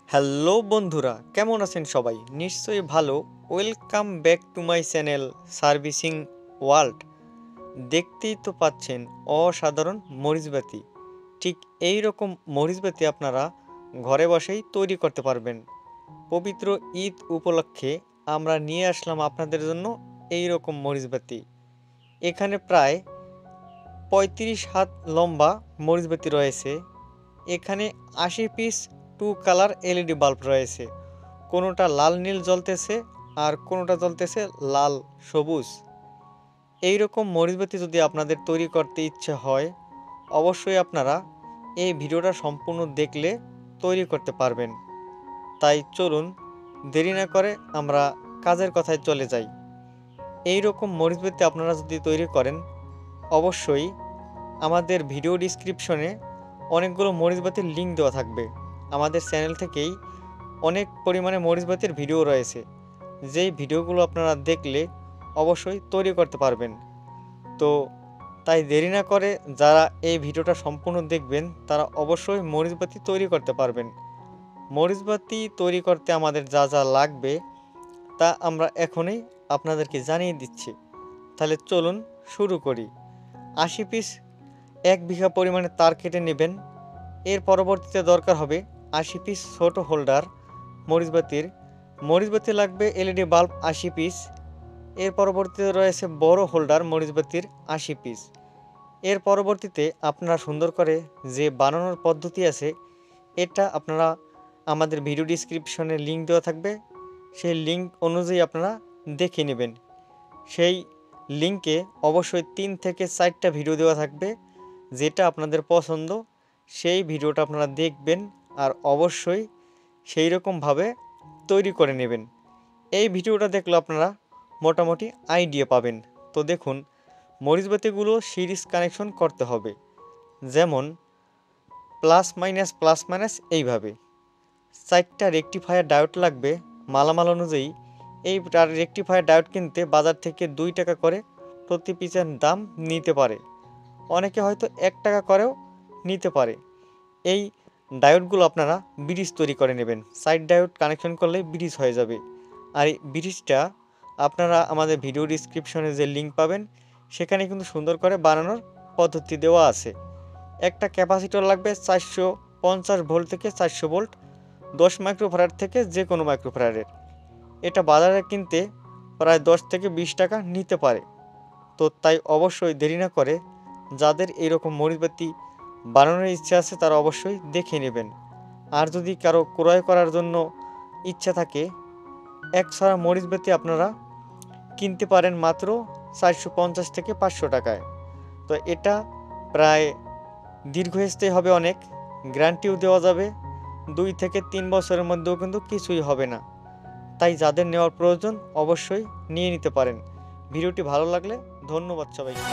Hello বন্ধুরা, কেমন আছেন সবাই? নিশ্চয়ই ভালো। Welcome back to my channel servicing world. দেখতেই তো পাচ্ছেন অসাধারণ মরিচবাতি। ঠিক এই রকম মরিচবাতি আপনারা ঘরে বসেই তৈরি করতে পারবেন। পবিত্র ঈদ উপলক্ষে আমরা নিয়ে আসলাম আপনাদের জন্য এই রকম মরিচবাতি। এখানে প্রায় 35 হাত লম্বা মরিচবাতি রয়েছে। এখানে 80 পিস 2 কালার এলইডি বাল্ব রয়েছে। কোনোটা লাল নীল জ্বলতেছে আর কোনোটা জ্বলতেছে লাল সবুজ। এই রকম মরিচবাতি যদি আপনাদের তৈরি করতে ইচ্ছে হয়, অবশ্যই আপনারা এই ভিডিওটা সম্পূর্ণ দেখলে তৈরি করতে পারবেন। তাই চলুন দেরি না করে আমরা কাজের কথায় চলে যাই। এই রকম মরিচবাতি আপনারা যদি তৈরি করেন, অবশ্যই আমাদের ভিডিও ডেসক্রিপশনে অনেকগুলো মরিচবাতির লিঙ্ক দেওয়া থাকবে। আমাদের চ্যানেল থেকেই অনেক পরিমাণে মরিচবাতির ভিডিও রয়েছে, যেই ভিডিওগুলো আপনারা দেখলে অবশ্যই তৈরি করতে পারবেন। তো তাই দেরি না করে যারা এই ভিডিওটা সম্পূর্ণ দেখবেন তারা অবশ্যই মরিচবাতি তৈরি করতে পারবেন। মরিচবাতি তৈরি করতে আমাদের যা যা লাগবে তা আমরা এখনই আপনাদেরকে জানিয়ে দিচ্ছি। তাহলে চলুন শুরু করি। 80 পিস 1 বিঘা পরিমাণে তার কেটে নেবেন। এর পরবর্তীতে দরকার হবে 80 পিস ছোট হোল্ডার মরিচবাতি লাগবে এলইডি বাল্ব 80 পিস। এর পরবর্তীতে রয়েছে বড় হোল্ডার মরিচবাতির 80 পিস। এর পরবর্তীতে আপনারা সুন্দর করে যে বানানোর পদ্ধতি আছে, এটা আপনারা আমাদের ভিডিও ডেসক্রিপশনে লিঙ্ক দেওয়া থাকবে, সেই লিঙ্ক অনুযায়ী আপনারা দেখে নেবেন। সেই লিঙ্কে অবশ্যই 3 থেকে 4টা ভিডিও দেওয়া থাকবে, যেটা আপনাদের পছন্দ সেই ভিডিওটা আপনারা দেখবেন আর অবশ্যই সেই রকমভাবে তৈরি করে নেবেন। এই ভিডিওটা দেখলে আপনারা মোটামুটি আইডিয়া পাবেন। তো দেখুন, মরিচবাতিগুলো সিরিজ কানেকশন করতে হবে, যেমন প্লাস মাইনাস এইভাবে। 4টা রেকটিফায়ার ডায়োড লাগবে মালামাল অনুযায়ী। এই রেকটিফায়ার ডায়োড কিনতে বাজার থেকে 2 টাকা করে প্রতি পিসের দাম নিতে পারে, অনেকে হয়তো 1 টাকা করেও নিতে পারে। এই ডায়োডগুলো আপনারা ব্রিজ তৈরি করে নেবেন। সাইড ডায়োড কানেকশন করলে ব্রিজ হয়ে যাবে। আর এই ব্রিজটা আপনারা আমাদের ভিডিও ডেসক্রিপশনে যে লিঙ্ক পাবেন, সেখানে কিন্তু সুন্দর করে বানানোর পদ্ধতি দেওয়া আছে। একটা ক্যাপাসিটর লাগবে 450 ভোল্ট থেকে 400 ভোল্ট, 10 মাইক্রোফ্যারাড থেকে যে কোনো মাইক্রোফ্যারাডের। এটা বাজারে কিনতে প্রায় 10 থেকে 20 টাকা নিতে পারে। তো তাই অবশ্যই দেরি না করে যাদের এইরকম মরিচবাতি বানানোর ইচ্ছা আছে তারা অবশ্যই দেখে নেবেন। আর যদি কারো ক্রয় করার জন্য ইচ্ছা থাকে, এক ছড়া মরিচবাতি আপনারা কিনতে পারেন মাত্র 450 থেকে 500 টাকায়। তো এটা প্রায় দীর্ঘস্থায়ী হবে, অনেক গ্যারান্টিও দেওয়া যাবে। 2 থেকে 3 বছরের মধ্যেও কিন্তু কিছুই হবে না। তাই যাদের নেওয়ার প্রয়োজন অবশ্যই নিয়ে নিতে পারেন। ভিডিওটি ভালো লাগলে ধন্যবাদ সবাইকে।